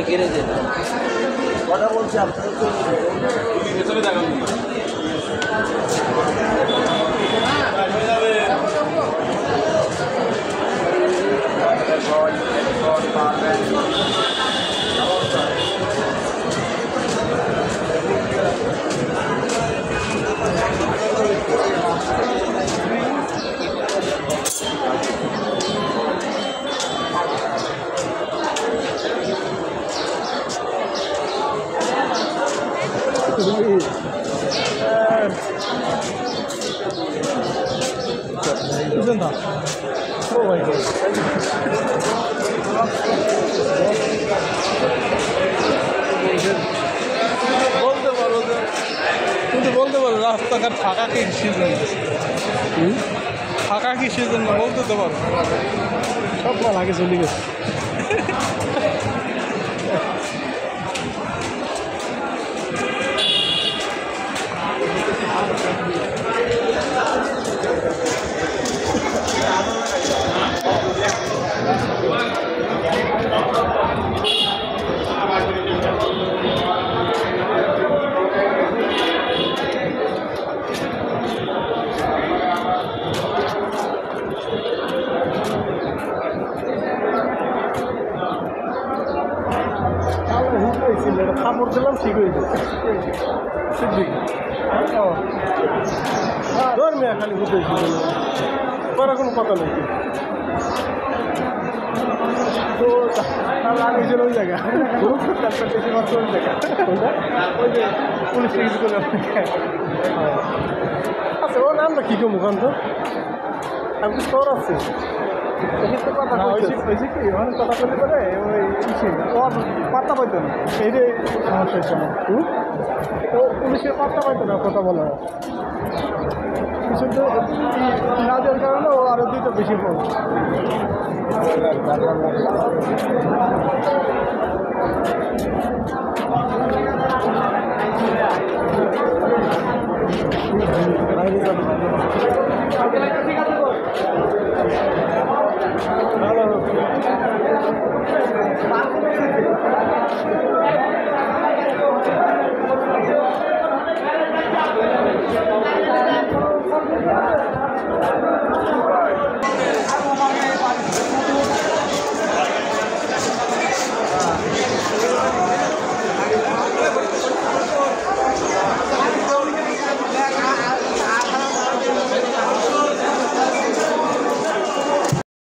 গ্যারেজে কথা বলছি আপনার ভেতরে দেখান বুঝলেন না ও ভাই বলতে পারো যে কিন্তু বলতে পারো রাস্তাঘাট ফাঁকা কি সিজন ফাঁকা কি সিজন না বলতে তো পারো সব মাল আগে চলে গেছে কাপড় দিলাম ঠিক হয়ে যাবে সিদ্দিক ধর্মে খালি ঘুরতে করার কোনো কথা নেই তো তাহলে আগে ছিল ওই জায়গা তারপর বেশি মাত্র ওই জায়গা ওই যে পুলিশ টিকিট করে আচ্ছা ওর নামটা কী কেউ মুখান্ত আমি কিছু খবর আছে কথা হয়েছে কি অনেক কথা বলতে পারে ওই ওর পাত্তা পাইতো না এইটাই সমস্যা হচ্ছে না ও পুলিশের পাত্তা পাইতো না কথা বলা কিছু তো না দেওয়ার কারণে ও আরও দুইটা বেশি পড়ে ঠিক আছে